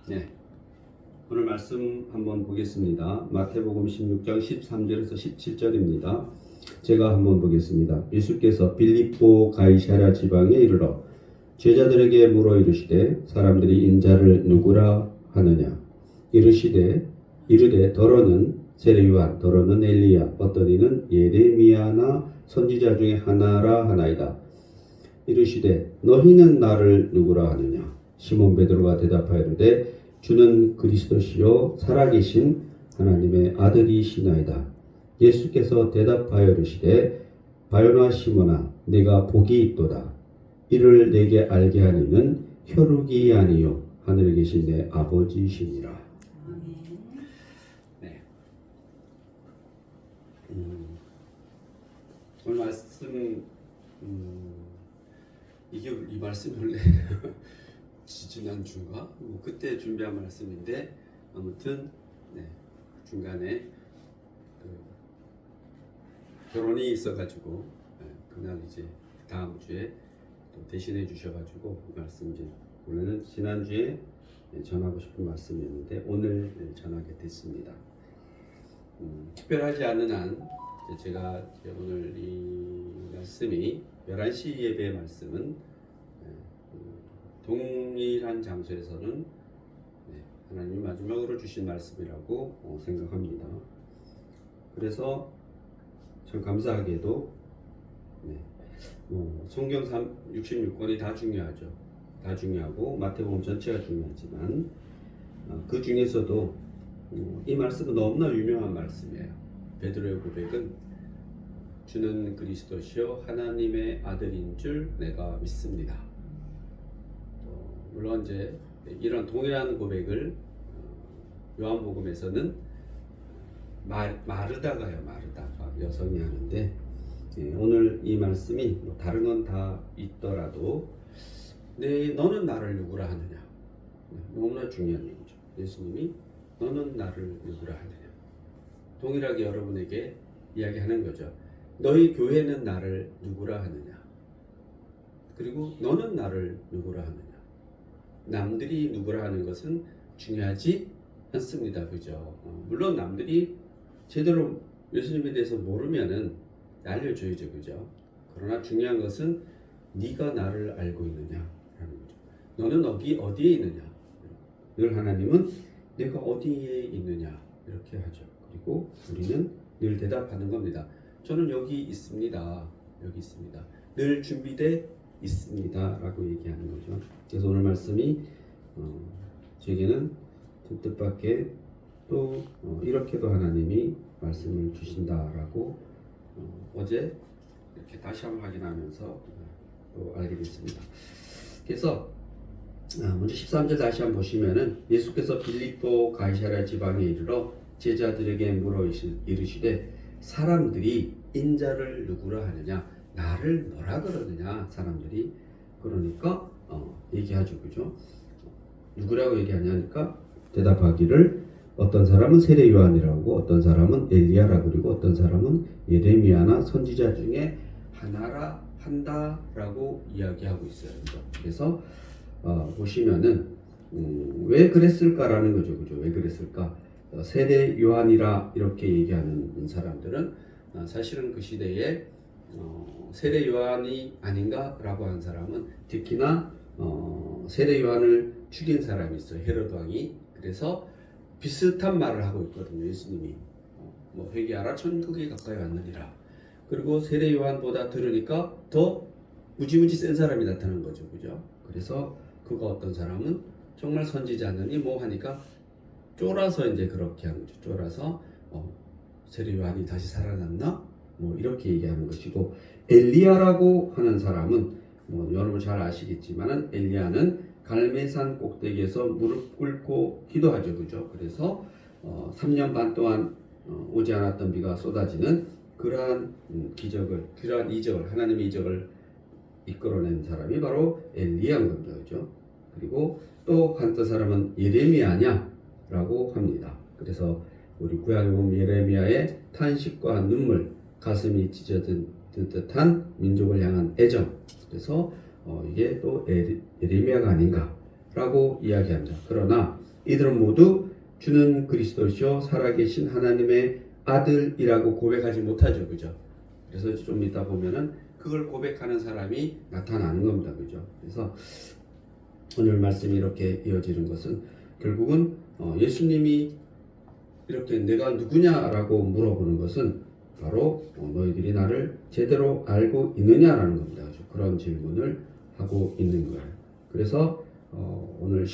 네, 오늘 말씀 한번 보겠습니다. 마태복음 16장 13절에서 17절입니다. 제가 한번 보겠습니다. 예수께서 빌립보 가이사랴 지방에 이르러 제자들에게 물어 이르시되 사람들이 인자를 누구라 하느냐 이르되 더러는 세례 요한 더러는 엘리야 어떤 이는 예레미야나 선지자 중에 하나라 하나이다. 이르시되 너희는 나를 누구라 하느냐 시몬 베드로가 대답하여 이르되 주는 그리스도시요 살아계신 하나님의 아들이시나이다. 예수께서 대답하여 이르시되 바요나 시몬아 네가 복이 있도다. 이를 내게 알게 하니는 혈육이 아니요 하늘에 계신 내 아버지시니라. 네. 오늘 말씀 이 말씀 원래 지난주인가 그때 준비한 말씀인데 아무튼 중간에 결혼이 있어가지고 그날 이제 다음 주에 또 대신해 주셔가지고 이 말씀 이제 원래는 지난주에 전하고 싶은 말씀이었는데 오늘 전하게 됐습니다. 특별하지 않은 한 제가 오늘 이 말씀이 11시 예배 말씀은 동일한 장소에서는 하나님이 마지막으로 주신 말씀이라고 생각합니다. 그래서 참 감사하게도 성경 66권이 다 중요하죠. 다 중요하고 마태복음 전체가 중요하지만 그 중에서도 이 말씀은 너무나 유명한 말씀이에요. 베드로의 고백은 주는 그리스도시요 하나님의 아들인 줄 내가 믿습니다. 물론 이제 이런 동일한 고백을 요한복음에서는 마르다가 여성이 하는데 오늘 이 말씀이 다른 건 다 있더라도 너는 나를 누구라 하느냐 너무나 중요한 얘기죠. 예수님이 너는 나를 누구라 하느냐 동일하게 여러분에게 이야기하는 거죠. 너희 교회는 나를 누구라 하느냐 그리고 너는 나를 누구라 하느냐. 남들이 누구라 하는 것은 중요하지 않습니다. 그죠? 물론 남들이 제대로 예수님에 대해서 모르면은 알려줘야죠. 그죠? 그러나 중요한 것은 네가 나를 알고 있느냐 라는 거죠. 너는 어디에 있느냐. 늘 하나님은 내가 어디에 있느냐 이렇게 하죠. 그리고 우리는 늘 대답하는 겁니다. 저는 여기 있습니다. 여기 있습니다. 늘 준비돼 있습니다 라고 얘기하는 거죠. 그래서 오늘 말씀이 제게는 그 뜻밖의 또 이렇게도 하나님이 말씀을 주신다라고 어제 이렇게 다시 한번 확인하면서 또 알게 됐습니다. 그래서 먼저 13절 다시 한번 보시면은 예수께서 빌립보 가이사랴 지방에 이르러 제자들에게 물어 이르시되 사람들이 인자를 누구라 하느냐 나를 뭐라 그러느냐 사람들이 그러니까 얘기하죠. 그죠? 누구라고 얘기하냐니까 대답하기를 어떤 사람은 세례 요한이라고 어떤 사람은 엘리야라고 그리고 어떤 사람은 예레미야나 선지자 중에 하나라 한다라고 이야기하고 있어요. 그래서 보시면은 왜 그랬을까라는 거죠. 그죠? 왜 그랬을까? 세례 요한이라 이렇게 얘기하는 사람들은 사실은 그 시대에 세례 요한이 아닌가라고 하는 사람은 특히나 세례 요한을 죽인 사람이 있어요. 헤롯 왕이. 그래서 비슷한 말을 하고 있거든요. 예수님이 회개하라 천국에 가까이 왔느니라. 그리고 세례 요한보다 들으니까 더 무지무지 센 사람이 나타난 거죠. 그죠? 그래서 그거 어떤 사람은 정말 선지자느니 뭐 하니까 쫄아서 이제 그렇게 하는 거죠. 쫄아서 세례 요한이 다시 살아났나? 뭐 이렇게 얘기하는 것이고 엘리야라고 하는 사람은 여러분 잘 아시겠지만은 엘리야는 갈멜산 꼭대기에서 무릎 꿇고 기도하죠. 그죠? 그래서 3년 반 동안 오지 않았던 비가 쏟아지는 그러한 이적을 하나님의 이적을 이끌어낸 사람이 바로 엘리야인 겁니다. 그죠? 그리고 또 한떤 사람은 예레미야냐 라고 합니다. 그래서 우리 구약에 보면 예레미야의 탄식과 눈물 가슴이 찢어진 듯한 민족을 향한 애정 그래서 이게 또 예레미야가 아닌가라고 이야기합니다. 그러나 이들은 모두 주는 그리스도시요 살아계신 하나님의 아들이라고 고백하지 못하죠. 그죠? 그래서 좀 이따 보면은 그걸 고백하는 사람이 나타나는 겁니다. 그죠? 그래서 오늘 말씀이 이렇게 이어지는 것은 결국은 예수님이 이렇게 내가 누구냐라고 물어보는 것은 바로 너희들이 나를 제대로 알고 있느냐라는 겁니다. 그죠? 그런 질문을 하고 있는 거예요. 그래서 오늘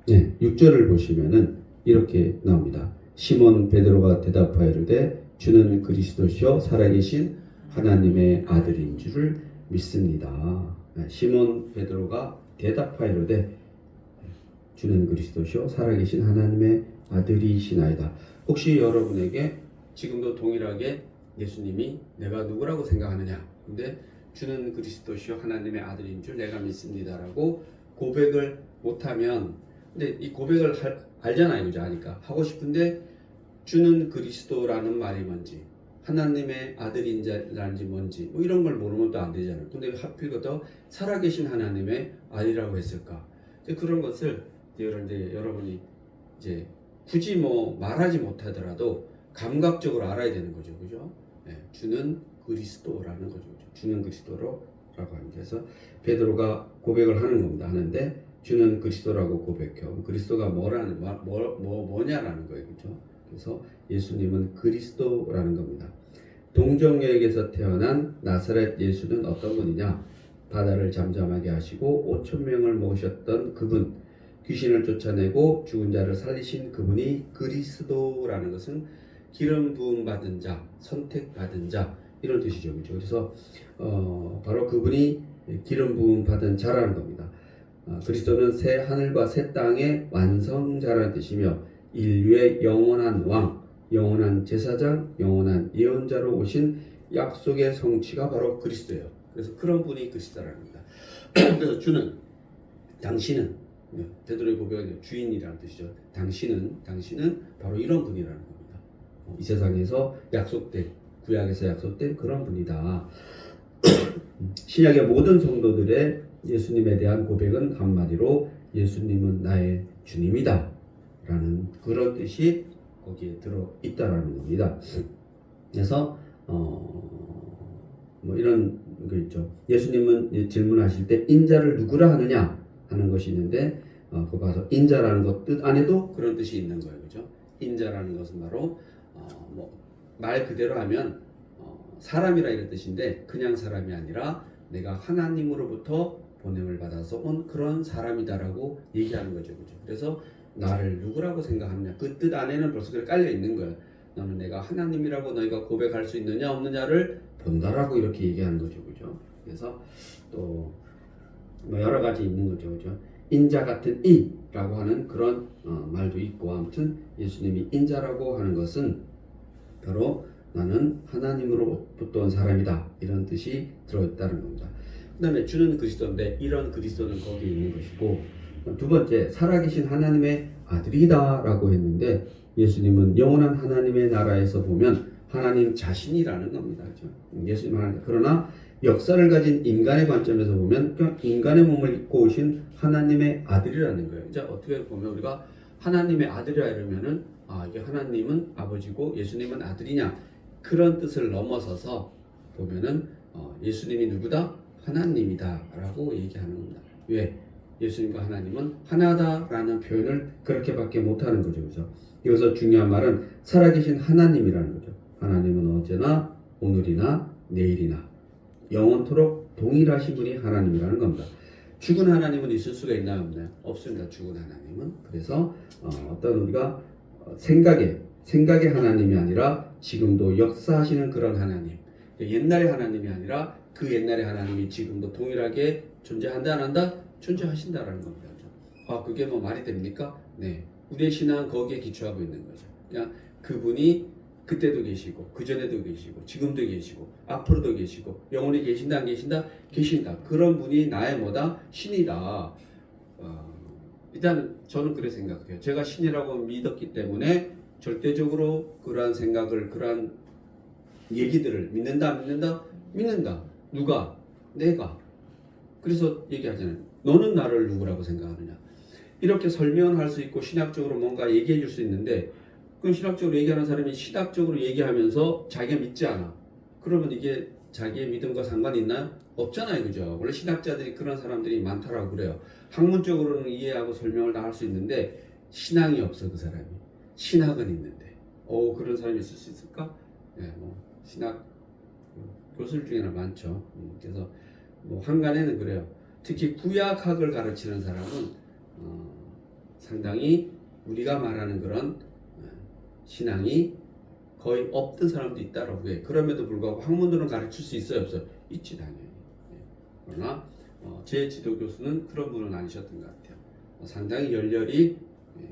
6절을 보시면은 이렇게 나옵니다. 시몬 베드로가 대답하여 이르되 주는 그리스도시요 살아계신 하나님의 아들인 줄을 믿습니다. 시몬 베드로가 대답하여 이르되 주는 그리스도시요 살아계신 하나님의 아들이시나이다. 혹시 여러분에게 지금도 동일하게 예수님이 내가 누구라고 생각하느냐? 근데 주는 그리스도시요 하나님의 아들인 줄 내가 믿습니다라고 고백을 못하면, 근데 이 고백을 알잖아요. 그죠? 아니까 하고 싶은데 주는 그리스도라는 말이 뭔지, 하나님의 아들인지라는지 뭔지 뭐 이런 걸 모르면 또 안 되잖아요. 근데 왜 하필 또 살아계신 하나님의 아들이라고 했을까? 그런 것을 여러분이 이제 굳이 뭐 말하지 못하더라도 감각적으로 알아야 되는 거죠. 그죠? 네, 주는 그리스도라는 거죠. 그죠? 주는 그리스도라고 합니다. 그래서 베드로가 고백을 하는 겁니다. 하는데 주는 그리스도라고 고백해. 그리스도가 뭐냐라는 거예요. 그죠? 그래서 예수님은 그리스도라는 겁니다. 동정녀에게서 태어난 나사렛 예수는 어떤 분이냐? 바다를 잠잠하게 하시고 5천 명을 모으셨던 그분, 귀신을 쫓아내고 죽은 자를 살리신 그분이 그리스도라는 것은 기름 부음 받은 자, 선택받은 자 이런 뜻이죠. 그렇죠? 그래서 바로 그분이 기름 부음 받은 자라는 겁니다. 그리스도는 새 하늘과 새 땅의 완성자라는 뜻이며 인류의 영원한 왕, 영원한 제사장, 영원한 예언자로 오신 약속의 성취가 바로 그리스도예요. 그래서 그런 분이 그리스도라는 겁니다. 그래서 주는, 당신은, 베드로의 고백은 주인이라는 뜻이죠. 당신은 바로 이런 분이라는 겁니다. 이 세상에서 약속된, 구약에서 약속된 그런 분이다. 신약의 모든 성도들의 예수님에 대한 고백은 한마디로 예수님은 나의 주님이다 라는 그런 뜻이 거기에 들어있다라는 겁니다. 그래서 뭐 이런 거 있죠. 예수님은 질문하실 때 인자를 누구라 하느냐 하는 것이 있는데 그거 봐서 인자라는 것 뜻 안에도 그런 뜻이 있는 거예요. 그죠? 인자라는 것은 바로 말 그대로 하면 사람이라 이런 뜻인데 그냥 사람이 아니라 내가 하나님으로부터 보냄을 받아서 온 그런 사람이다라고 얘기하는 거죠. 그죠? 그래서 나를 누구라고 생각하느냐 그 뜻 안에는 벌써 그렇게 깔려 있는 거예요. 너는 내가 하나님이라고 너희가 고백할 수 있느냐 없느냐를 본다라고 이렇게 얘기하는 거죠. 그죠? 그래서 또 뭐 여러 가지 있는 거죠. 그죠? 인자 같은 이라고 하는 그런 말도 있고, 아무튼 예수님이 인자라고 하는 것은 바로 나는 하나님으로부터 온 사람이다 이런 뜻이 들어있다는 겁니다. 그 다음에 주는 그리스도인데 이런 그리스도는 거기에 있는 것이고, 두 번째 살아계신 하나님의 아들이다 라고 했는데 예수님은 영원한 하나님의 나라에서 보면 하나님 자신이라는 겁니다. 그렇죠? 예수님 하나님. 그러나 역사를 가진 인간의 관점에서 보면 인간의 몸을 입고 오신 하나님의 아들이라는 거예요. 이제 어떻게 보면 우리가 하나님의 아들이라 이러면은 이게 하나님은 아버지고 예수님은 아들이냐 그런 뜻을 넘어서서 보면은 예수님이 누구다? 하나님이다라고 얘기하는 겁니다. 왜? 예수님과 하나님은 하나다라는 표현을 그렇게밖에 못하는 거죠. 그죠? 여기서 중요한 말은 살아계신 하나님이라는 거죠. 하나님은 언제나 오늘이나 내일이나 영원토록 동일하신 분이 하나님이라는 겁니다. 죽은 하나님은 있을 수가 있나요? 없나요? 없습니다. 죽은 하나님은. 그래서 어떤 우리가 생각의 하나님이 아니라 지금도 역사하시는 그런 하나님, 옛날의 하나님이 아니라 그 옛날의 하나님이 지금도 동일하게 존재한다 안 한다? 존재하신다라는 겁니다. 그게 뭐 말이 됩니까? 네. 우리의 신앙은 거기에 기초하고 있는 거죠. 그냥 그분이 그때도 계시고 그전에도 계시고 지금도 계시고 앞으로도 계시고 영원히 계신다 안 계신다? 계신다. 그런 분이 나의 뭐다? 신이다. 일단 저는 그렇게 생각해요. 제가 신이라고 믿었기 때문에 절대적으로 그러한 생각을 그러한 얘기들을 믿는다 안 믿는다? 믿는다. 누가? 내가. 그래서 얘기하잖아요. 너는 나를 누구라고 생각하느냐. 이렇게 설명할 수 있고 신학적으로 뭔가 얘기해 줄 수 있는데 그 신학적으로 얘기하는 사람이 신학적으로 얘기하면서 자기가 믿지 않아. 그러면 이게 자기의 믿음과 상관이 있나요? 없잖아요. 그죠? 원래 신학자들이 그런 사람들이 많다라고 그래요. 학문적으로는 이해하고 설명을 다 할 수 있는데 신앙이 없어 그 사람이. 신학은 있는데. 그런 사람이 있을 수 있을까? 네, 뭐 신학 교수들 중에는 많죠. 그래서 뭐 한간에는 그래요. 특히 구약학을 가르치는 사람은 상당히 우리가 말하는 그런 신앙이 거의 없던 사람도 있다라고 해. 그럼에도 불구하고 학문들은 가르칠 수 있어요, 없어요? 있지 당연히. 그러나 제 지도 교수는 그런 분은 아니셨던 것 같아요. 상당히 열렬히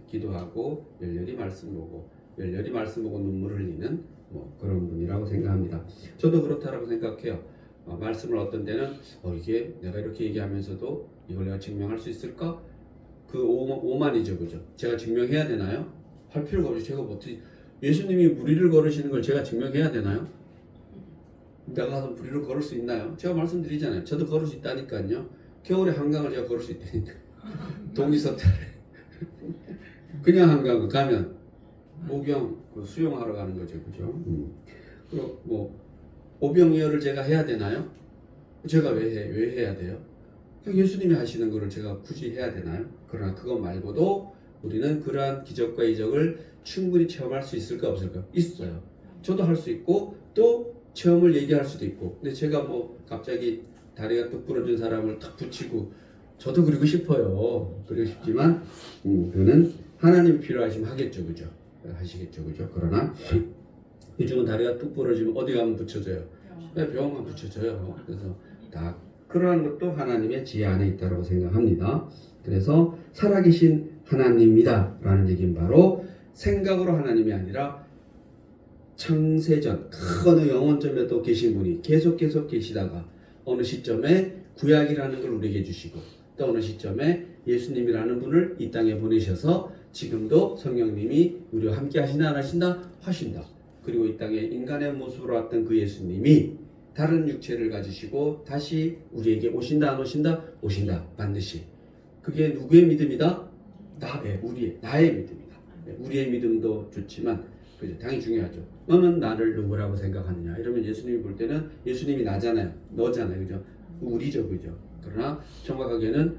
기도하고 열렬히 말씀 보고 열렬히 말씀 보고 눈물을 흘리는 뭐 그런 분이라고 생각합니다. 저도 그렇다라고 생각해요. 말씀을 어떤 때는 이게 내가 이렇게 얘기하면서도 이걸 내가 증명할 수 있을까? 그 오만이죠, 그죠? 제가 증명해야 되나요? 할 필요가 없이 제가 어떻게 예수님이 무리를 걸으시는 걸 제가 증명해야 되나요? 내가 가서 무리를 걸을 수 있나요? 제가 말씀드리잖아요. 저도 걸을 수 있다니까요. 겨울에 한강을 제가 걸을 수 있다니까. 동기서탈에 그냥 한강 가면 목욕 수영하러 가는 거죠, 그죠? 그리고 뭐 오병이어를 제가 해야 되나요? 제가 왜 해야 돼요? 예수님이 하시는 거를 제가 굳이 해야 되나요? 그러나 그것 말고도 우리는 그러한 기적과 이적을 충분히 체험할 수 있을까 없을까? 있어요. 저도 할 수 있고 또 체험을 얘기할 수도 있고. 근데 제가 뭐 갑자기 다리가 뚝 부러진 사람을 탁 붙이고 저도 그리고 싶어요. 그리고 싶지만 그는 하나님 필요하시면 하겠죠, 그죠? 하시겠죠, 그죠? 그러나 요즘은 다리가 뚝 부러지면 어디 가면 붙여져요? 병원만 붙여져요. 그래서 다 그러한 것도 하나님의 지혜 안에 있다고 생각합니다. 그래서 살아계신 하나님이다 라는 얘기는 바로 생각으로 하나님이 아니라 창세전 그 어느 영원점에도 계신 분이 계속 계시다가 어느 시점에 구약이라는 걸 우리에게 주시고 또 어느 시점에 예수님이라는 분을 이 땅에 보내셔서 지금도 성령님이 우리와 함께 하시나 안 하신다? 하신다. 그리고 이 땅에 인간의 모습으로 왔던 그 예수님이 다른 육체를 가지시고 다시 우리에게 오신다 안 오신다? 오신다. 반드시. 그게 누구의 믿음이다? 나의 믿음이다. 우리의 믿음도 좋지만 그죠? 당연히 중요하죠. 너는 나를 누구라고 생각하느냐? 이러면 예수님이 볼 때는 예수님이 나잖아요. 너잖아요. 그죠? 우리죠. 그죠? 그러나 정확하게는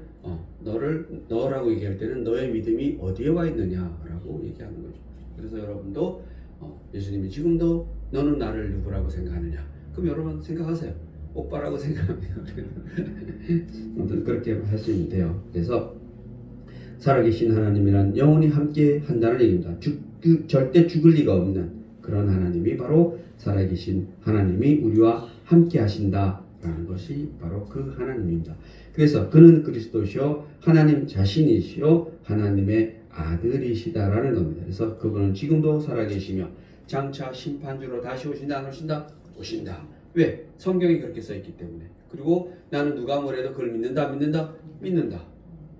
너라고 얘기할 때는 너의 믿음이 어디에 와 있느냐라고 얘기하는 거죠. 그래서 여러분도 예수님이 지금도 너는 나를 누구라고 생각하느냐? 그럼 여러분 생각하세요. 오빠라고 생각합니다. 아무튼 그렇게 할 수 있는데요. 그래서 살아계신 하나님이란 영원히 함께 한다는 얘기입니다. 절대 죽을 리가 없는 그런 하나님이 바로 살아계신 하나님이 우리와 함께 하신다라는 것이 바로 그 하나님입니다. 그래서 그는 그리스도시요 하나님 자신이시요 하나님의 아들이시다라는 겁니다. 그래서 그분은 지금도 살아계시며 장차 심판주로 다시 오신다 안 오신다? 오신다. 왜? 성경이 그렇게 써있기 때문에. 그리고 나는 누가 뭐래도 그걸 믿는다.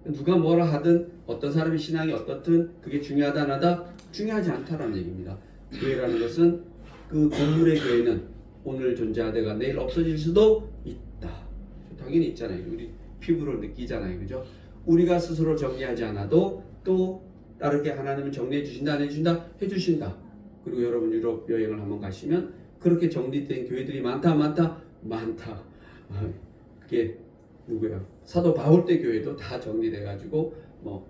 누가 뭐라 하든 어떤 사람의 신앙이 어떻든 그게 중요하다 안 하다? 중요하지 않다라는 얘기입니다. 교회라는 것은 그 건물의 교회는 오늘 존재하다가 내일 없어질 수도 있다. 당연히 있잖아요. 우리 피부로 느끼잖아요. 그죠? 우리가 스스로 정리하지 않아도 또 다르게 하나님은 정리해 주신다 안 해주신다? 해주신다. 그리고 여러분 유럽 여행을 한번 가시면 그렇게 정리된 교회들이 많다. 그게 누구야? 사도 바울 때 교회도 다 정리돼가지고 뭐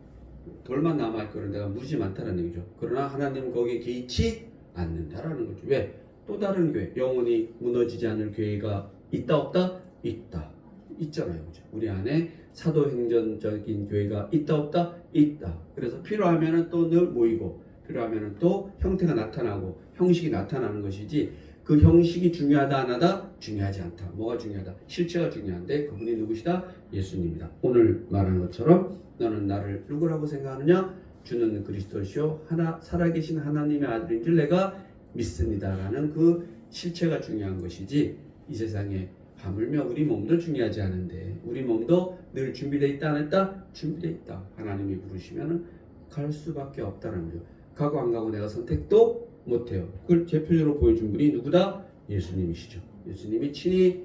돌만 남아있고 데가 무지 많다는 얘기죠. 그러나 하나님은 거기에 개의치 않는다라는 거죠. 왜? 또 다른 교회, 영원히 무너지지 않을 교회가 있다 없다? 있다. 있잖아요. 그죠? 우리 안에 사도행전적인 교회가 있다 없다? 있다. 그래서 필요하면은 또 늘 모이고 필요하면은 또 형태가 나타나고 형식이 나타나는 것이지 그 형식이 중요하다 안 하다? 중요하지 않다. 뭐가 중요하다? 실체가 중요한데 그분이 누구시다? 예수님이다. 오늘 말한 것처럼 너는 나를 누구라고 생각하느냐? 주는 그리스도시요 살아계신 하나님의 아들인 줄 내가 믿습니다라는 그 실체가 중요한 것이지 이 세상에 하물며 우리 몸도 중요하지 않은데 우리 몸도 늘 준비되어 있다 안 했다? 준비되어 있다. 하나님이 부르시면 갈 수밖에 없다는 거죠. 가고 안 가고 내가 선택도 못해요. 그걸 대표적으로 보여준 분이 누구다? 예수님이시죠. 예수님이 친히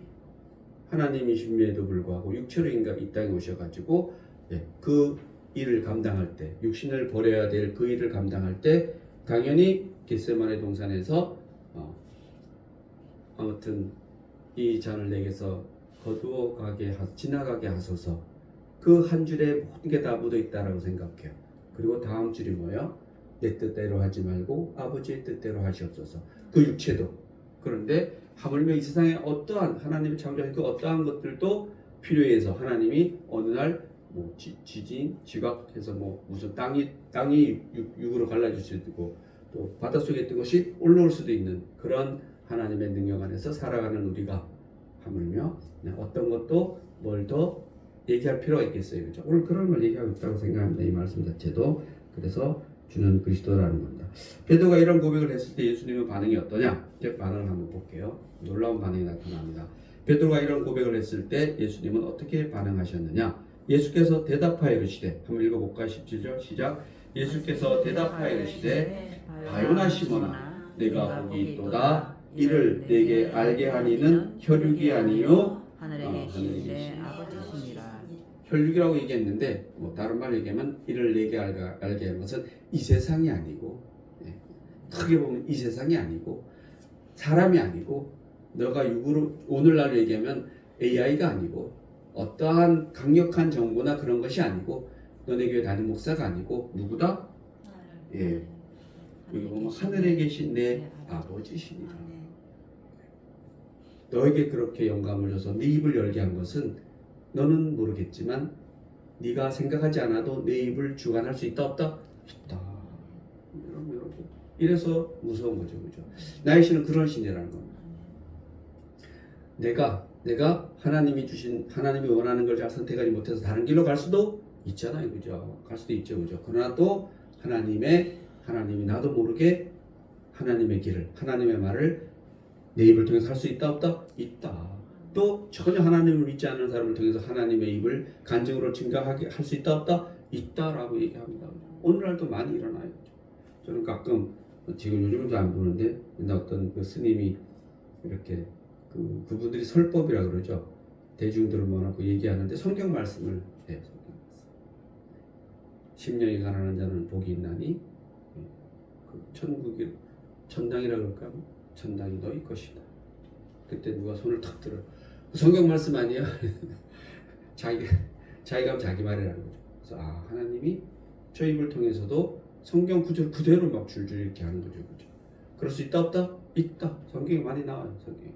하나님이심에도 불구하고 육체로 이 땅에 오셔가지고 그 일을 감당할 때, 육신을 버려야 될 그 일을 감당할 때 당연히 겟세마네 동산에서 아무튼 이 잔을 내게서 거두어 가게 지나가게 하소서. 그 한 줄에 모든 게 다 묻어 있다라고 생각해요. 그리고 다음 줄이 뭐예요? 내 뜻대로 하지 말고 아버지의 뜻대로 하시옵소서. 그 육체도. 그런데 하물며 이 세상에 어떠한 하나님이 창조하신 그 어떠한 것들도 필요해서 하나님이 어느 날 뭐 지진, 지각해서 뭐 무슨 땅이 육으로 갈라질 수도 있고 또 바닷속에 있던 것이 올라올 수도 있는 그런 하나님의 능력 안에서 살아가는 우리가 하물며 어떤 것도 뭘 더 얘기할 필요가 있겠어요. 그렇죠? 오늘 그런 걸 얘기하고 있다고 생각합니다. 이 말씀 자체도. 그래서 주는 그리스도라는 겁니다. 베드로가 이런 고백을 했을 때 예수님의 반응이 어떠냐? 제 반응을 한번 볼게요. 놀라운 반응이 나타납니다. 베드로가 이런 고백을 했을 때 예수님은 어떻게 반응하셨느냐? 예수께서 대답하여 이르시되, 한번 읽어볼까? 17절 시작. 예수께서 대답하여 이르시되 바요나 시몬아 내가 복이 있도다. 이를 내게 알게 하니는 혈육이 아니요 하늘에 계시는데 아버지시니라. 혈육이라고 얘기했는데 뭐 다른 말로 얘기하면 이를 내게 알게 하는 것은 이 세상이 아니고 크게 보면 이 세상이 아니고 사람이 아니고 너가 육으로 오늘날로 얘기하면 AI가 아니고 어떠한 강력한 정보나 그런 것이 아니고 너네 교회 담임 목사가 아니고 누구다? 여기 보면 하늘에 계신 내 아버지시니라. 너에게 그렇게 영감을 줘서 네 입을 열게 한 것은 너는 모르겠지만 네가 생각하지 않아도 내 입을 주관할 수 있다 없다? 있다. 여러분 이래서 무서운 거죠. 그죠? 나의 신은 그런 신이라는 겁니다. 내가 하나님이 주신 하나님이 원하는 걸 잘 선택하지 못해서 다른 길로 갈 수도 있잖아요. 그죠? 갈 수도 있죠. 그죠? 그러나 또 하나님이 나도 모르게 하나님의 길을 하나님의 말을 내 입을 통해서 할 수 있다 없다? 있다. 또 전혀 하나님을 믿지 않는 사람을 통해서 하나님의 입을 간증으로 증가하게 할 수 있다 없다? 있다라고 얘기합니다. 오늘날도 많이 일어나요. 저는 가끔 지금 요즘도 안 보는데 어떤 그 스님이 이렇게 그분들이 설법이라 그러죠. 대중들을 모아놓고 얘기하는데 성경 말씀을 해요. 심령이 가난한 자는 복이 있나니 천국이 천당이라 그럴까? 천당이 너희 것이다. 그때 누가 손을 탁 들어. 성경 말씀 아니야? 자기가 자기 말이라는 거죠. 그래서 하나님이 저 입을 통해서도 성경 구절 그대로 막 줄줄 이렇게 하는 거죠. 그죠? 그럴 수 있다 없다? 있다. 성경에 많이 나와요. 성경에.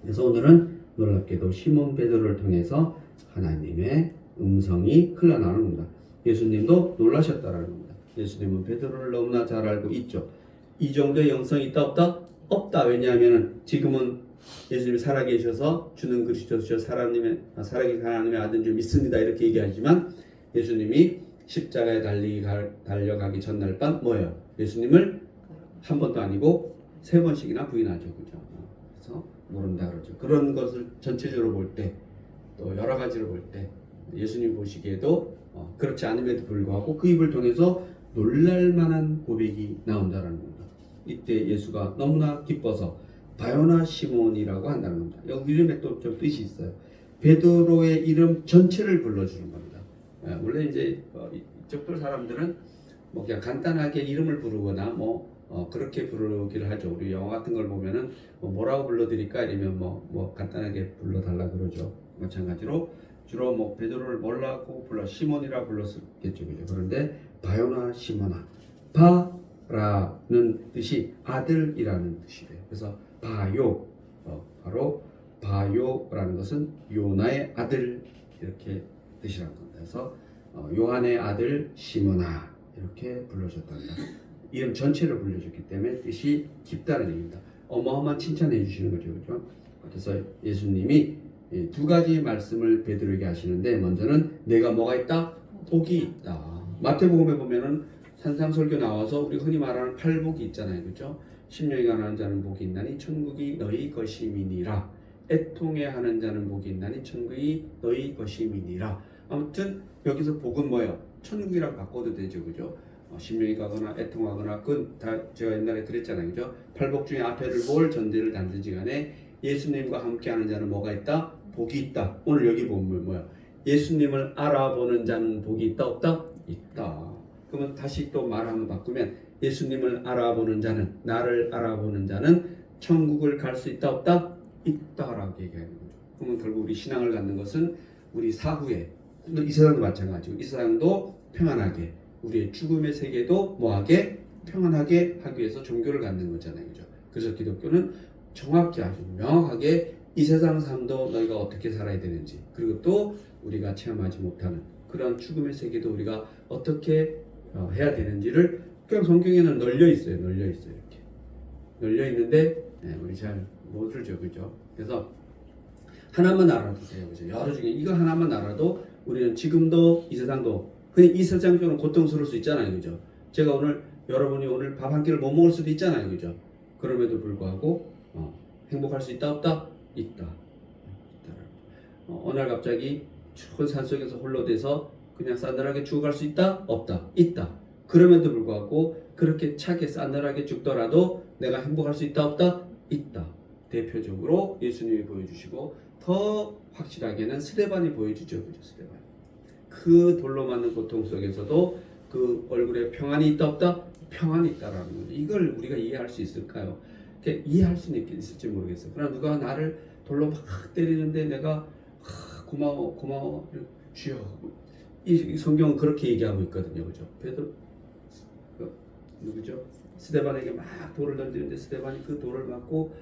그래서 오늘은 놀랍게도 시몬 베드로를 통해서 하나님의 음성이 흘러나오는 겁니다. 예수님도 놀라셨다라는 겁니다. 예수님은 베드로를 너무나 잘 알고 있죠. 이 정도의 영성이 있다 없다? 없다. 왜냐하면 지금은 예수님이 살아계셔서 주는 그리스도시요 하나님의 아들인 줄 믿습니다. 이렇게 얘기하지만 예수님이 십자가에 달려가기 전날 밤 뭐예요? 예수님을 한 번도 아니고 3번씩이나 부인하죠. 그죠? 그래서 모른다 그러죠. 그런 것을 전체적으로 볼 때 또 여러 가지로 볼 때 예수님 보시기에도 그렇지 않음에도 불구하고 그 입을 통해서 놀랄만한 고백이 나온다라는 겁니다. 이때 예수가 너무나 기뻐서 바요나 시몬이라고 한다는 겁니다. 여기 이름에 또 좀 뜻이 있어요. 베드로의 이름 전체를 불러주는 겁니다. 원래 이제 이쪽 사람들은 뭐 그냥 간단하게 이름을 부르거나 그렇게 부르기를 하죠. 우리 영화 같은 걸 보면은 뭐라고 불러드릴까 이러면 뭐 간단하게 불러달라 그러죠. 마찬가지로 주로 베드로를 뭐라고 시몬이라 불렀겠죠. 그죠? 그런데 바요나 시몬아, 바라는 뜻이 아들이라는 뜻이래요. 그래서 바요, 바로 바요라는 것은 요나의 아들 이렇게 뜻이라는 겁니다. 그래서 요한의 아들 시몬아 이렇게 불러줬답니다. 이름 전체를 불려줬기 때문에 뜻이 깊다는 얘기입니다. 어마어마한 칭찬해 주시는 거죠. 그죠? 그래서 예수님이 2가지 말씀을 베드로에게 하시는데 먼저는 내가 뭐가 있다? 복이 있다. 마태복음에 보면은 산상설교 나와서 우리 흔히 말하는 8복이 있잖아요. 그죠? 심령이 가난한 자는 복이 있나니 천국이 너희 것임이니라. 애통해 하는 자는 복이 있나니 천국이 너희 것임이니라. 아무튼 여기서 복은 뭐예요? 천국이랑 바꿔도 되죠. 그죠? 심령이 가거나 애통하거나 그건 다 제가 옛날에 그랬잖아요. 그죠? 8복 중에 앞에를 뭘 전제를 단든지 간에 예수님과 함께하는 자는 뭐가 있다? 복이 있다. 오늘 여기 보면 뭐야? 예수님을 알아보는 자는 복이 있다 없다? 있다. 그러면 다시 또 말 한번 바꾸면 예수님을 알아보는 자는, 나를 알아보는 자는 천국을 갈 수 있다 없다? 있다라고 얘기하는 거죠. 그러면 결국 우리 신앙을 갖는 것은 우리 사후에 이 세상도 마찬가지고 이 세상도 평안하게, 우리의 죽음의 세계도 뭐하게 평안하게 하기 위해서 종교를 갖는 거잖아요. 그죠? 그래서 기독교는 정확히 아주 명확하게 이 세상 삶도 너희가 어떻게 살아야 되는지, 그리고 또 우리가 체험하지 못하는 그런 죽음의 세계도 우리가 어떻게 해야 되는지를 그냥 성경에는 널려 있어요. 이렇게 널려 있는데 우리 잘 못 들죠, 그죠? 그래서 하나만 알아도 돼요, 그죠? 여러 중에 이거 하나만 알아도 우리는 지금도 이 세상도 그냥 이 세상적으로 고통스러울 수 있잖아요, 그죠? 제가 오늘 여러분이 오늘 밥 한 끼를 못 먹을 수도 있잖아요, 그죠? 그럼에도 불구하고 행복할 수 있다 없다? 있다. 어느 날 갑자기 추운 산속에서 홀로 돼서 그냥 싸늘하게 죽어갈 수 있다? 없다. 있다. 그럼에도 불구하고 그렇게 차게 싸늘하게 죽더라도 내가 행복할 수 있다 없다? 있다. 대표적으로 예수님이 보여주시고 더 확실하게는 스데반이 보여주죠. 그죠? 스데반. 그 돌로 맞는 고통 속에서도 그 얼굴에 평안이 있다 없다? 평안이 있다라는 거죠. 이걸 우리가 이해할 수 있을까요? 이해할 수는 있을지 모르겠어요. 그러나 누가 나를 돌로 막 때리는데 내가 고마워 주여, 이 성경은 그렇게 얘기하고 있거든요, 그죠? 베드로 누구죠? 스데반에게 막 돌을 던지는데 스데반이 그 돌을 맞고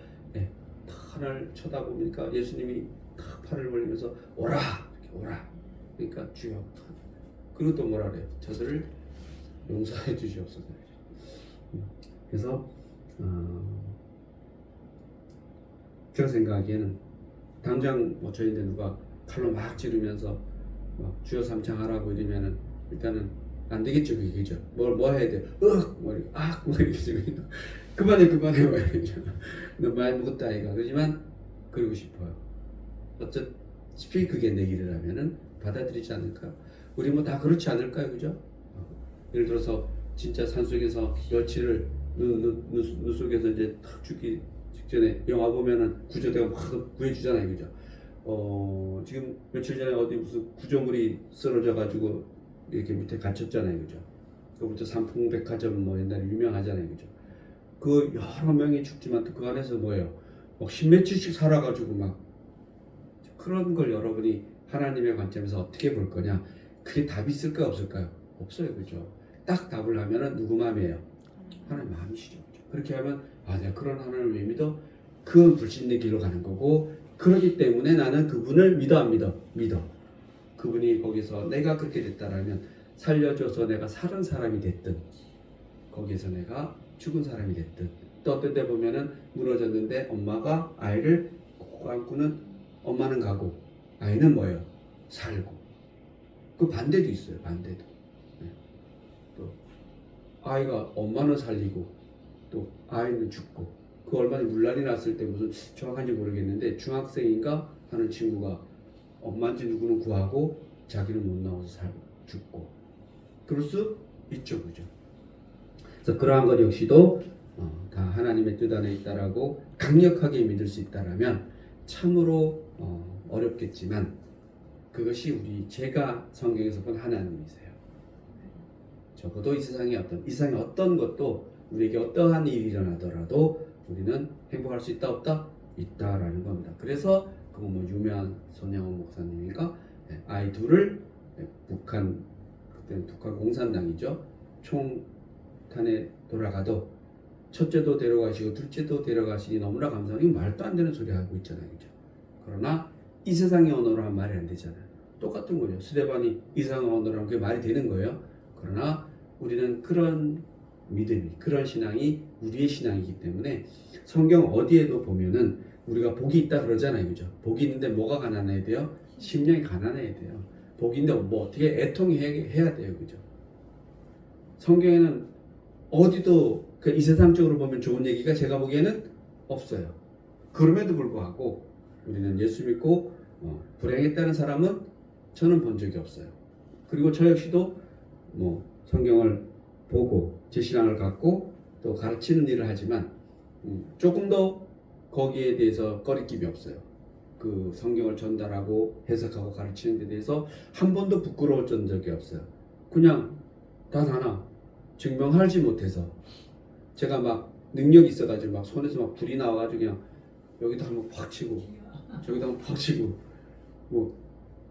하늘 쳐다보니까 예수님이 탁 팔을 벌리면서 오라, 이렇게 오라. 그러니까 주여. 그리고 또 뭐라 그래요? 저들을 용서해 주시옵소서. 그래서 제가 생각하기에는 당장 뭐 저희인데 누가 칼로 막 찌르면서 막 주여 삼창하라고 이러면은 일단은 안 되겠죠, 그죠? 뭐 해야 돼? 뭐 이렇게 뭐 이렇게 그만해 뭐 이러죠. 너무 많이 먹었다 아이가. 그렇지만 그러고 싶어요. 어차피 그게 내 길이라면은 받아들이지 않을까요? 우리 뭐 다 그렇지 않을까요, 그죠? 예를 들어서 진짜 산속에서 며칠을 눈 속에서 이제 탁 죽기 직전에 영화 보면은 구조대가 막 구해주잖아요, 그죠? 지금 며칠 전에 어디 무슨 구조물이 쓰러져 가지고 이렇게 밑에 갇혔잖아요, 그죠? 그부터 삼풍백화점 뭐 옛날에 유명하잖아요, 그죠? 그 여러 명이 죽지만 또 그 안에서 뭐예요? 막 십몇칠씩 살아가지고 막 그런 걸 여러분이 하나님의 관점에서 어떻게 볼 거냐? 그게 답이 있을까요, 없을까요? 없어요, 그죠? 딱 답을 하면은 누구 마음이에요? 하나님 마음이시죠. 그죠? 그렇게 하면 내가 그런 하나님을 왜 믿어? 그건 불신의 길로 가는 거고, 그렇기 때문에 나는 그분을 믿어 안 믿어? 믿어. 그분이 거기서 내가 그렇게 됐다라면 살려줘서 내가 살은 사람이 됐든 거기서 내가 죽은 사람이 됐든, 또 어떤 때 보면은 무너졌는데 엄마가 아이를 꼭 안고는 엄마는 가고 아이는 뭐예요? 살고. 그 반대도 있어요. 반대도. 또 아이가 엄마는 살리고 또 아이는 죽고. 그 얼마나 문란이 났을 때 무슨 정확한지 모르겠는데 중학생인가 하는 친구가 엄마인지 누구는 구하고 자기는 못 나와서 살고 죽고. 그럴 수 있죠, 그죠? 그래서 그러한 것 역시도 다 하나님의 뜻 안에 있다라고 강력하게 믿을 수 있다라면 참으로 어렵겠지만 그것이 제가 성경에서 본 하나님이세요. 적어도 이 세상의 어떤 것도 우리에게 어떠한 일이 일어나더라도 우리는 행복할 수 있다 없다? 있다라는 겁니다. 그래서 그 뭐 유명한 손양원 목사님인가 아이 둘을 그때는 북한 공산당이죠. 총탄에 돌아가도 첫째도 데려가시고 둘째도 데려가시니 너무나 감사하고 말도 안 되는 소리 하고 있잖아요, 그죠? 그러나 이 세상의 언어로 하면 말이 안 되잖아요. 똑같은 거죠. 스데반이 이 세상의 언어로 하면 그게 말이 되는 거예요. 그러나 우리는 그런 믿음이, 그런 신앙이 우리의 신앙이기 때문에 성경 어디에도 보면은 우리가 복이 있다 그러잖아요, 그죠? 복이 있는데 뭐가 가난해야 돼요? 심령이 가난해야 돼요. 복이 있는데 뭐 어떻게 애통해야 돼요, 그죠? 성경에는 어디도 이 세상적으로 보면 좋은 얘기가 제가 보기에는 없어요. 그럼에도 불구하고 우리는 예수 믿고 불행했다는 사람은 저는 본 적이 없어요. 그리고 저 역시도 뭐 성경을 보고 제 신앙을 갖고 또 가르치는 일을 하지만 조금 더 거기에 대해서 꺼리낌이 없어요. 그 성경을 전달하고 해석하고 가르치는 데 대해서 한 번도 부끄러웠던 적이 없어요. 그냥 단 하나 증명하지 못해서 제가 막 능력이 있어가지고 막 손에서 막 불이 나와가지고 그냥 여기다 한번 팍 치고 저기다 한번 팍 치고 뭐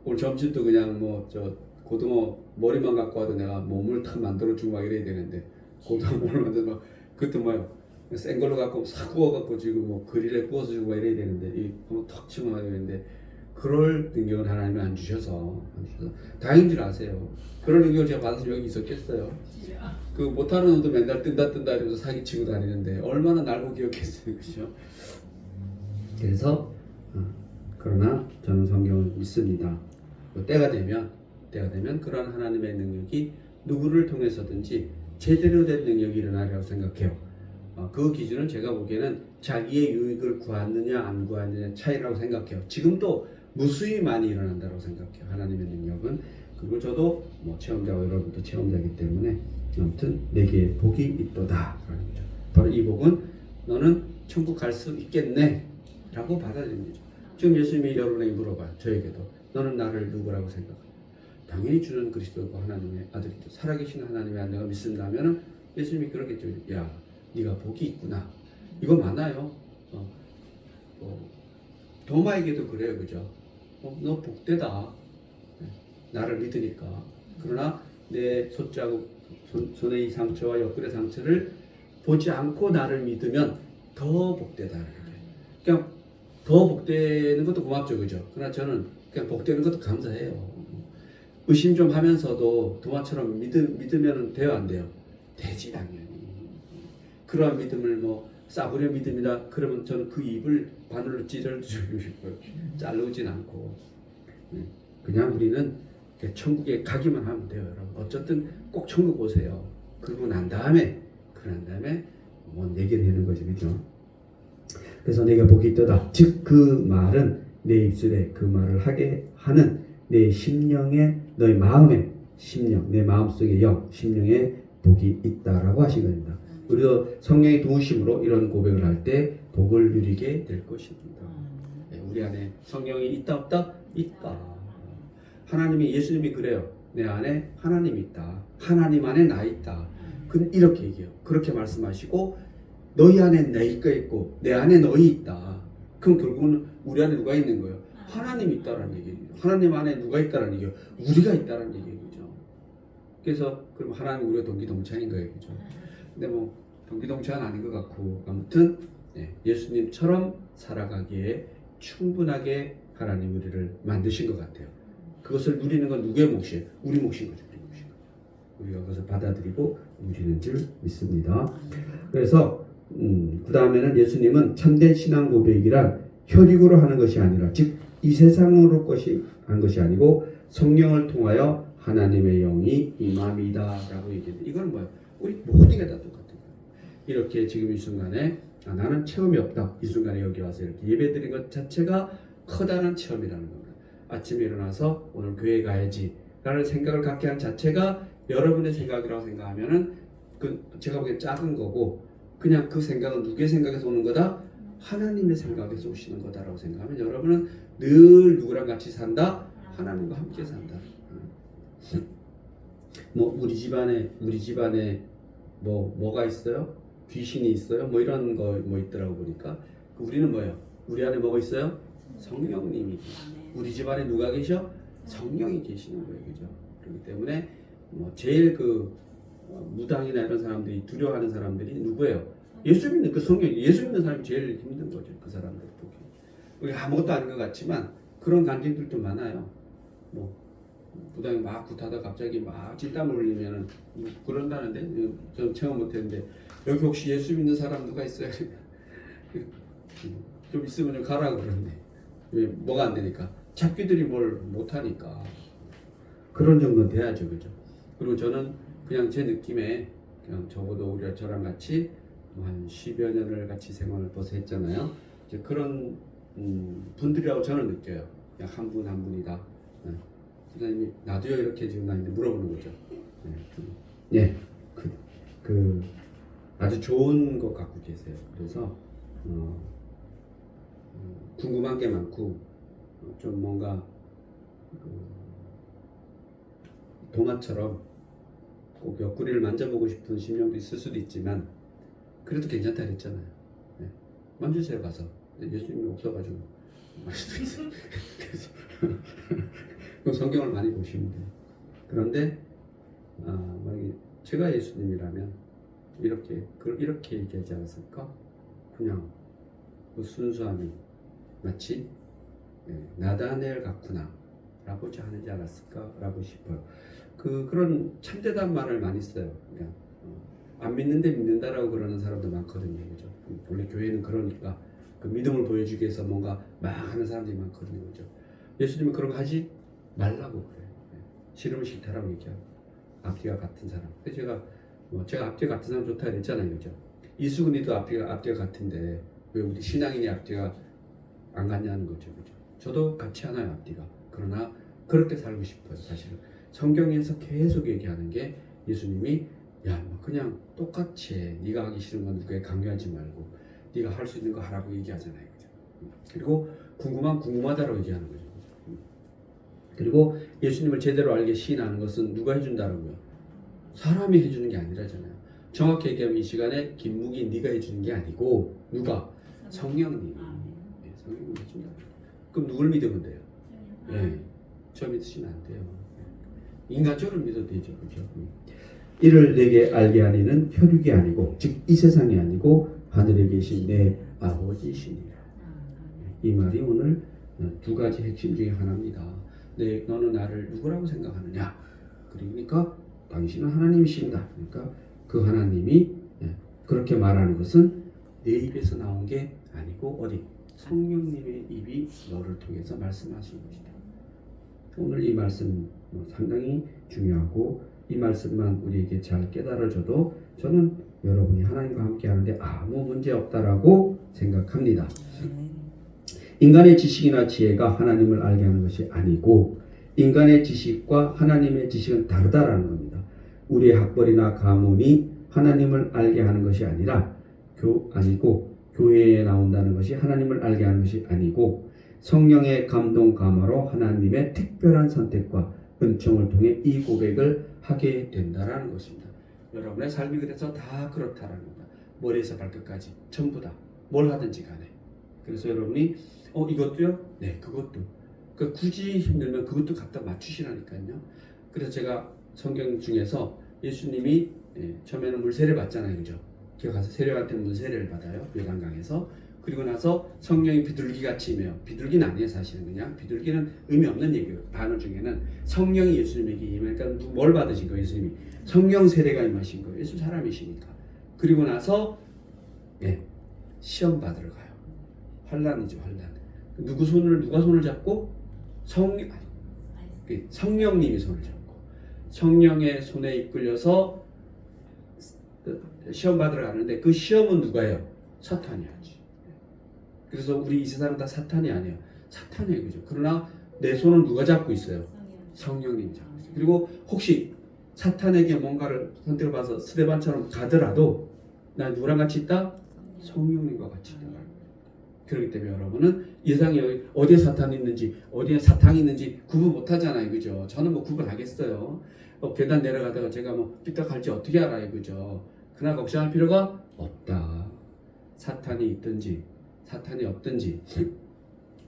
오늘 점심도 그냥 뭐 저 고등어 머리만 갖고 와도 내가 몸을 탁 만들어주고 막 이래야 되는데 고등어 머리를 만들어 막 그것도 뭐요 센 걸로 갖고 싹 구워갖고 지금 뭐 그릴에 구워서 주고 막 이래야 되는데 이 한번 턱 치고 막 이러는데 그럴 능력은 하나님이 안 주셔서 다행인 줄 아세요. 그런 능력을 제가 받았으면 여기 있었겠어요. 그 못하는 놈도 맨날 뜬다 이러면서 사기치고 다니는데 얼마나 날고 기억했어요. 그죠? 그래서 그러나 저는 성경을 믿습니다. 때가 되면 그런 하나님의 능력이 누구를 통해서든지 제대로 된 능력이 일어나리라고 생각해요. 그 기준은 제가 보기에는 자기의 유익을 구하느냐 안 구하느냐 차이라고 생각해요. 지금도 무수히 많이 일어난다고 생각해요. 하나님의 능력은. 그리고 저도 뭐 체험자고 여러분도 체험자이기 때문에 아무튼 내게 복이 있도다 라는 거죠. 바로 이 복은 너는 천국 갈 수 있겠네 라고 받아들이는 거죠. 지금 예수님이 여러분에게 물어봐요. 저에게도 너는 나를 누구라고 생각하냐. 당연히 주는 그리스도고 하나님의 아들이죠. 살아계신 하나님의 아들 내가 믿습니다 하면은 예수님이 그러겠죠. 야 네가 복이 있구나. 이거 많아요. 도마에게도 그래요. 그죠? 너 복되다. 나를 믿으니까. 그러나 내 손자국 손의 이 상처와 옆구리의 상처를 보지 않고 나를 믿으면 더 복되다. 그냥 더 복되는 것도 고맙죠. 그죠? 그러나 저는 그냥 복되는 것도 감사해요. 의심 좀 하면서도 도마처럼 믿으면 돼요? 안 돼요? 되지 당연히. 그러한 믿음을 뭐 싸구려 믿음이다 그러면 저는 그 입을 바늘로 찢어주고 자르진 않고 그냥 우리는 천국에 가기만 하면 돼요. 여러분 어쨌든 꼭 천국 오세요. 그러고 난 다음에 뭐 내게 되는 거죠. 그죠? 그래서 내가 복이 있도다. 즉 그 말은 내 입술에 그 말을 하게 하는 내 심령에 너의 마음에 심령 내 마음속의 영 심령에 복이 있다라고 하신 겁니다. 우리도 성령의 도우심으로 이런 고백을 할 때 복을 누리게 될 것입니다. 우리 안에 성령이 있다 없다? 있다. 하나님이 예수님이 그래요. 내 안에 하나님이 있다. 하나님 안에 나 있다. 이렇게 얘기해요. 그렇게 말씀하시고 너희 안에 내가 있고 내 안에 너희 있다. 그럼 결국은 우리 안에 누가 있는 거예요? 하나님이 있다라는 얘기예요. 하나님 안에 누가 있다라는 얘기예요? 우리가 있다라는 얘기죠. 그래서 그럼 하나님 우리가 동기동창인 거예요. 그죠? 근데 뭐 동기동창은 아닌 것 같고 아무튼 예수님처럼 살아가기에 충분하게 하나님 우리를 만드신 것 같아요. 그것을 누리는 건 누구의 몫이에요? 우리 몫인 거죠. 우리가 그것을 받아들이고 누리는 줄 믿습니다. 그래서 그 다음에는 예수님은 참된 신앙 고백이란 혈육으로 하는 것이 아니라 즉 이 세상으로 한 것이 아니고 성령을 통하여 하나님의 영이 임함이다라고 얘기했는데 이건 뭐예요? 우리 모든 게 다 똑같은 거예요. 이렇게 지금 이 순간에 나는 체험이 없다. 이 순간에 여기 와서 이렇게 예배드린 것 자체가 커다란 체험이라는 겁니다. 아침에 일어나서 오늘 교회 가야지 라는 생각을 갖게 한 자체가 여러분의 생각이라고 생각하면은 제가 보기엔 작은 거고 그냥 그 생각은 누구의 생각에서 오는 거다? 하나님의 생각에서 오시는 거다라고 생각하면 여러분은 늘 누구랑 같이 산다? 하나님과 함께 산다. 뭐 우리 집안에 뭐가 있어요? 귀신이 있어요? 뭐 이런 거 뭐 있더라고 보니까 우리는 뭐예요? 우리 안에 뭐가 있어요? 성령님이. 우리 집안에 누가 계셔? 성령이 계시는 거예요, 그죠? 그렇기 때문에 뭐 제일 무당이나 이런 사람들이 두려워하는 사람들이 누구예요? 예수 믿는 그 성령, 예수 믿는 사람이 제일 힘든 거죠, 그 사람들 보기. 우리 아무것도 아닌 것 같지만 그런 간증들도 많아요. 뭐 무당이 막 굿하다 갑자기 막 찔땀을 흘리면은 그런다는데 저는 체험 못했는데 여기 혹시 예수 믿는 사람 누가 있어요? 좀 있으면 좀 가라 그러는데 왜 뭐가 안 되니까 잡기들이 뭘 못하니까 그런 정도는 돼야죠, 그죠? 그리고 저는 그냥 제 느낌에 그냥 적어도 우리가 저랑 같이 한 10여 년을 같이 생활을 벌써 했잖아요. 이제 그런 분들이라고 저는 느껴요. 그냥 한 분 한 분이다. 선생님이 나도요 이렇게 지금 나한테 물어보는 거죠. 아주 좋은 것 갖고 계세요. 그래서 궁금한 게 많고 좀 뭔가 동화처럼 꼭 옆구리를 만져보고 싶은 심령도 있을 수도 있지만 그래도 괜찮다 그랬잖아요. 네. 만주세요 가서. 예수님이 없어가지고 말 수도 있어요. 그래서 성경을 많이 보시면 돼요. 그런데 만약에 제가 예수님이라면 이렇게 얘기하지 않았을까? 그냥 그 순수함이 마치 나다넬 같구나 라고 하는지 않았을까라고 싶어요. 그런 참되단 말을 많이 써요. 그냥 안 믿는데 믿는다라고 그러는 사람도 많거든요. 그죠? 원래 교회는 그러니까 그 믿음을 보여주기 위해서 뭔가 막 하는 사람들이 많거든요. 그죠? 예수님은 그런 거 하지 말라고 그래요. 싫으면 싫다라고 얘기하고 앞뒤가 같은 사람. 제가 앞뒤가 같은 사람 좋다 그랬잖아요. 그죠? 이수근이도 앞뒤가 같은데 왜 우리 신앙인이 앞뒤가 안 같냐는 거죠. 그죠? 저도 같이 하나요, 앞뒤가. 그러나 그렇게 살고 싶어요. 사실은 성경에서 계속 얘기하는 게 예수님이 그냥 똑같이 해. 네가 하기 싫은 건 누구에 강요하지 말고 네가 할 수 있는 거 하라고 얘기하잖아요. 그죠? 그리고 궁금하다라고 얘기하는 거죠. 그리고 예수님을 제대로 알게 시인하는 것은 누가 해준다라고요? 사람이 해주는 게 아니라잖아요. 정확히 얘기하면 이 시간에 김묵이 네가 해주는 게 아니고 누가? 성령님이. 네, 성령님이 해준다. 그럼 누굴 믿으면 돼요? 저 믿으시면 안 돼요. 인간적으로 믿어도 되죠. 그렇죠? 이를 내게 알게 하리는 혈육이 아니고 즉 이 세상이 아니고 하늘에 계신 내 아버지시니라. 이 말이 오늘 두 가지 핵심 중에 하나입니다. 너는 나를 누구라고 생각하느냐? 그러니까 당신은 하나님이신다. 그러니까 그 하나님이 그렇게 말하는 것은 내 입에서 나온 게 아니고 어디? 성령님의 입이 너를 통해서 말씀하신 것이다. 오늘 이 말씀 상당히 중요하고 이 말씀만 우리에게 잘 깨달아져도 저는 여러분이 하나님과 함께 하는데 아무 문제 없다라고 생각합니다. 인간의 지식이나 지혜가 하나님을 알게 하는 것이 아니고 인간의 지식과 하나님의 지식은 다르다라는 겁니다. 우리의 학벌이나 가문이 하나님을 알게 하는 것이 아니고 교회에 나온다는 것이 하나님을 알게 하는 것이 아니고 성령의 감동 감화로 하나님의 특별한 선택과 은총을 통해 이 고백을 하게 된다라는 것입니다. 여러분의 삶이 그래서 다 그렇다라는 겁니다. 머리에서 발끝까지 전부 다 뭘 하든지 간에. 그래서 여러분이 이것도요? 네, 그것도. 굳이 힘들면 그것도 갖다 맞추시라니까요. 그래서 제가 성경 중에서 예수님이 처음에는 물 세례 받잖아요, 그죠? 기억하세요? 세례한테 물 세례를 받아요, 요단강에서. 그리고 나서 성령이 비둘기 같이 임해요. 비둘기는 아니에요, 사실은. 그냥 비둘기는 의미 없는 얘기예요. 단어 중에는 성령이 예수님에게 임하니까 뭘 받으신 거예요, 예수님이? 성령 세례가 임하신 거예요. 예수 사람이시니까. 그리고 나서 시험 받으러 가요. 환난이죠, 환난. 누가 손을 잡고? 성령님이 손을 잡고 성령의 손에 이끌려서 시험 받으러 가는데 그 시험은 누가요? 사탄이 하지. 그래서 우리 이 세상은 다 사탄이 아니에요. 사탄이에요, 그죠? 그러나 내 손은 누가 잡고 있어요? 성령님이 잡고 있어요. 그리고 혹시 사탄에게 뭔가를 선택을 봐서 스데반처럼 가더라도 난 누구랑 같이 있다? 성령님과 같이 있다. 그렇기 때문에 여러분은 이 세상에 어디에 사탄이 있는지 어디에 사탕이 있는지 구분 못하잖아요, 그죠? 저는 구분하겠어요. 계단 내려가다가 제가 삐딱할지 어떻게 알아요, 그죠? 그러나 걱정할 필요가 없다. 사탄이 있든지 사탄이 없든지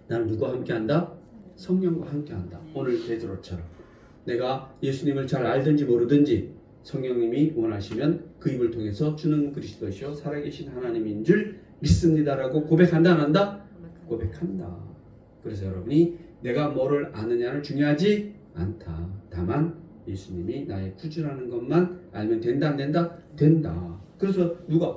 나는 누구와 함께한다? 성령과 함께한다. 오늘 베드로처럼 내가 예수님을 잘 알든지 모르든지 성령님이 원하시면 그 입을 통해서 주는 그리스도시요 살아계신 하나님인 줄 믿습니다라고 고백한다 안 한다? 고백한다. 그래서 여러분이 내가 뭐를 아느냐는 중요하지 않다. 다만 예수님이 나의 구주라는 것만 알면 된다 안 된다? 된다. 그래서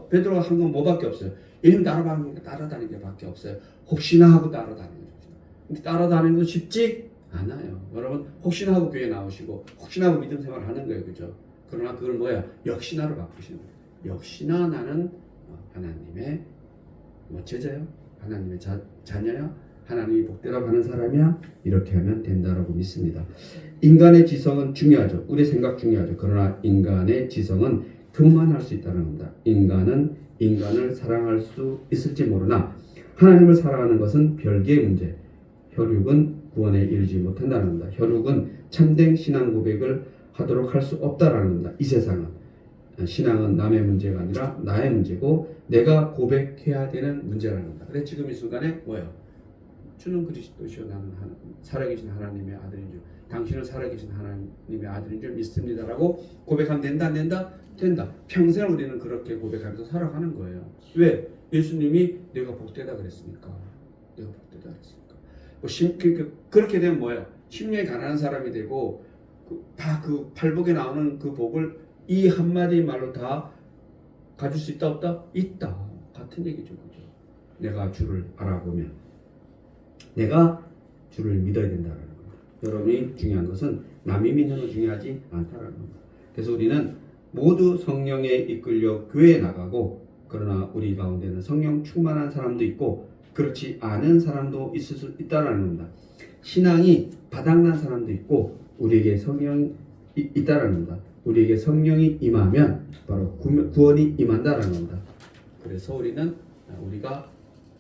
베드로가 한 건 뭐밖에 없어요? 예수님 따라다니는 게 밖에 없어요. 혹시나 하고 따라다니는 거죠. 근데 따라다니는 거 쉽지 않아요. 여러분 혹시나 하고 교회 나오시고 혹시나 하고 믿음 생활 하는 거예요, 그죠? 그러나 그걸 역시나로 바꾸시는 거예요. 역시나 나는 하나님의 제자요? 하나님의 자녀야? 하나님이 복되라고 하는 사람이야? 이렇게 하면 된다라고 믿습니다. 인간의 지성은 중요하죠. 우리 생각 중요하죠. 그러나 인간의 지성은 교만할 수 있다는 겁니다. 인간은 인간을 사랑할 수 있을지 모르나 하나님을 사랑하는 것은 별개의 문제. 혈육은 구원에 이르지 못한다는 겁니다. 혈육은 참된 신앙 고백을 하도록 할 수 없다라는 겁니다. 이 세상은 신앙은 남의 문제가 아니라 나의 문제고 내가 고백해야 되는 문제라는 겁니다. 그래서 지금 이 순간에 뭐예요? 주는 그리스도시요 나는 살아계신 하나님의 아들인 줄, 당신은 살아계신 하나님의 아들인 줄 믿습니다라고 고백하면 된다 안 된다? 된다. 평생 우리는 그렇게 고백하면서 살아가는 거예요. 왜? 예수님이 내가 복되다 그랬으니까. 내가 복되다 그랬으니까. 그렇게 되면 뭐예요? 심령이 가난한 사람이 되고 다 그 팔복에 나오는 그 복을 이 한마디 말로 다 가질 수 있다 없다? 있다. 같은 얘기죠. 그죠? 내가 주를 알아보면 내가 주를 믿어야 된다는 겁니다. 여러분이 중요한 것은 남이 믿는 건 중요하지 않다는 겁니다. 그래서 우리는 모두 성령에 이끌려 교회에 나가고 그러나 우리 가운데는 성령 충만한 사람도 있고 그렇지 않은 사람도 있을 수 있다는 겁니다. 신앙이 바닥난 사람도 있고 우리에게 성령이 있다는 겁니다. 우리에게 성령이 임하면 바로 구원이 임한다는 겁니다. 그래서 우리가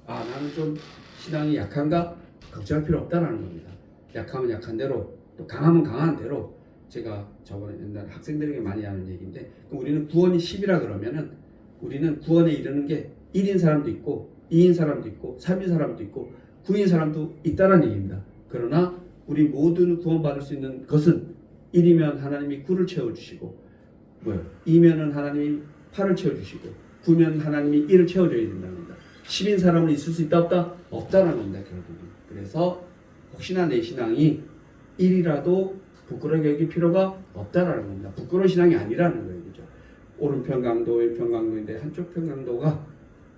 나는 좀 신앙이 약한가? 걱정할 필요 없다는 겁니다. 약하면 약한 대로 또 강하면 강한 대로 제가 저번에 옛날 학생들에게 많이 하는 얘기인데 우리는 구원이 10이라 그러면은 우리는 구원에 이르는 게 1인 사람도 있고 2인 사람도 있고 3인 사람도 있고 9인 사람도 있다는 얘기입니다. 그러나 우리 모두는 구원받을 수 있는 것은 1이면 하나님이 9를 채워주시고 2면은 하나님이 8을 채워주시고 9면 하나님이 1을 채워줘야 된다는 겁니다. 10인 사람은 있을 수 있다 없다? 없다는 겁니다. 결국은. 그래서 혹시나 내 신앙이 1이라도 부끄러워 여길 필요가 없다라는 겁니다. 부끄러운 신앙이 아니라는 거예요. 그죠? 오른편 강도 왼편 강도인데 한쪽 편 강도가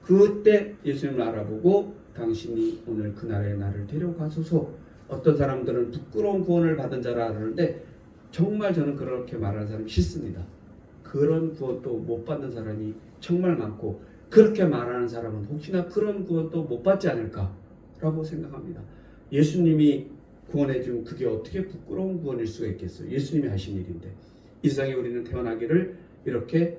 그때 예수님을 알아보고 당신이 오늘 그날에 나를 데려가소서. 어떤 사람들은 부끄러운 구원을 받은 자라 하는데 정말 저는 그렇게 말하는 사람이 싫습니다. 그런 구원도 못 받는 사람이 정말 많고 그렇게 말하는 사람은 혹시나 그런 구원도 못 받지 않을까라고 생각합니다. 예수님이 구원해 준 그게 어떻게 부끄러운 구원일 수가 있겠어요. 예수님이 하신 일인데 이 세상에 우리는 태어나기를 이렇게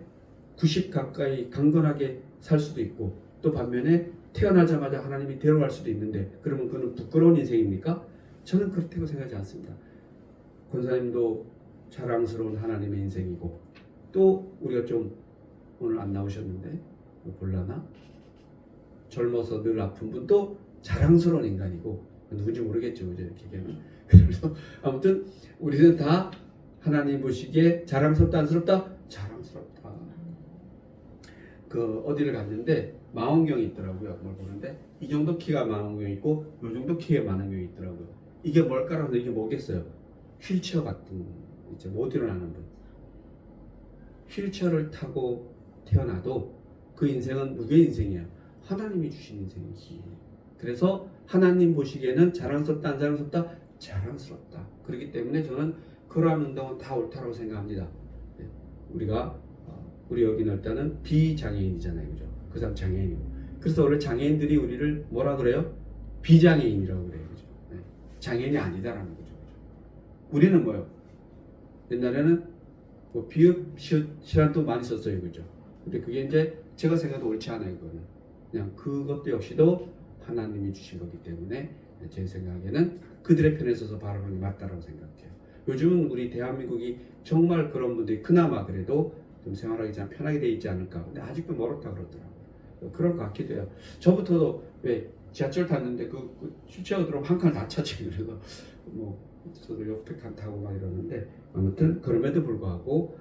90 가까이 강건하게 살 수도 있고 또 반면에 태어나자마자 하나님이 데려갈 수도 있는데 그러면 그는 부끄러운 인생입니까? 저는 그렇다고 생각하지 않습니다. 권사님도 자랑스러운 하나님의 인생이고 또 우리가 좀 오늘 안 나오셨는데 볼라나 젊어서 늘 아픈 분도 자랑스러운 인간이고 누군지 모르겠죠. 그죠? 이렇게 그래서 아무튼 우리는 다 하나님 보시기에 자랑스럽다 안스럽다? 자랑스럽다. 그 어디를 갔는데 망원경이 있더라고요. 그걸 보는데 이 정도 키가 망원경이 있고 이 정도 키의 망원경이 있더라고요. 이게 뭘까라고 이게 뭐겠어요? 휠체어 같은 이제 못 일어나는 분. 휠체어를 타고 태어나도 그 인생은 누구의 인생이에요? 하나님이 주신 인생이지. 그래서 하나님 보시기에는 자랑스럽다 안 자랑스럽다? 자랑스럽다. 그렇기 때문에 저는 그러한 운동은 다 옳다고 생각합니다. 우리 여기는 일단은 비장애인이잖아요. 그죠? 그 사람 장애인이고. 그래서 원래 장애인들이 우리를 뭐라 그래요? 비장애인이라고 그래요. 그죠? 장애인이 아니다라는 거죠. 우리는 뭐요? 옛날에는 뭐 비읍, 시읒, 시란도 많이 썼어요. 그죠? 근데 그게 이제 제가 생각해도 옳지 않아요. 그거는. 그냥 그것도 역시도 하나님이 주신 거기 때문에 제 생각에는 그들의 편에 서서 바라보는 게 맞다라고 생각해요. 요즘은 우리 대한민국이 정말 그런 분들이 그나마 그래도 좀 생활하기 참 편하게 돼 있지 않을까. 근데 아직도 멀었다 그러더라고요. 그럴 것 같기도 해요. 저부터도 왜 지하철 탔는데 그 휠체어 들어오면 한 칸 다 차지. 그래서 뭐 저도 옆에 칸 타고 막 이러는데 아무튼 그럼에도 불구하고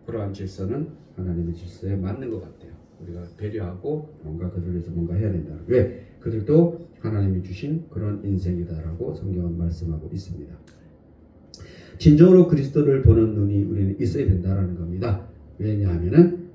그러한 질서는 하나님의 질서에 맞는 것 같아요. 우리가 배려하고 뭔가 그들을 위해서 뭔가 해야 된다. 왜? 그들도 하나님이 주신 그런 인생이다라고 성경은 말씀하고 있습니다. 진정으로 그리스도를 보는 눈이 우리는 있어야 된다라는 겁니다. 왜냐하면은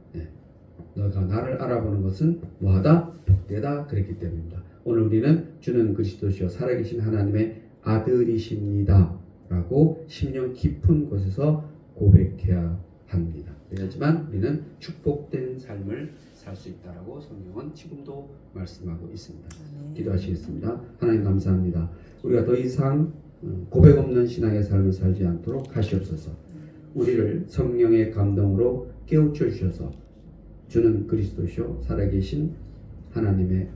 너가 나를 알아보는 것은 뭐하다? 복되다 그랬기 때문입니다. 오늘 우리는 주는 그리스도시요 살아계신 하나님의 아들이십니다 라고 심령 깊은 곳에서 고백해야 합니다. 하지만 우리는 축복된 삶을 살 수 있다라고 성경은 지금도 말씀하고 있습니다. 기도하시겠습니다. 하나님 감사합니다. 우리가 더 이상 고백 없는 신앙의 삶을 살지 않도록 하시옵소서. 우리를 성령의 감동으로 깨우쳐 주셔서 주는 그리스도시요 살아계신 하나님의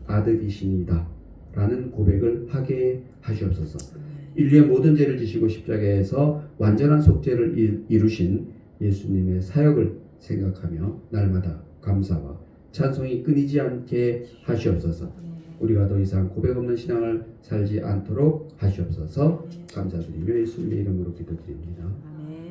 아들이시니다 라는 고백을 하게 하시옵소서. 인류의 모든 죄를 지시고 십자가에서 완전한 속죄를 이루신 예수님의 사역을 생각하며 날마다 감사와 찬송이 끊이지 않게 하시옵소서. 우리가 더 이상 고백 없는 신앙을 살지 않도록 하시옵소서. 감사드리며 예수님의 이름으로 기도드립니다. 아멘.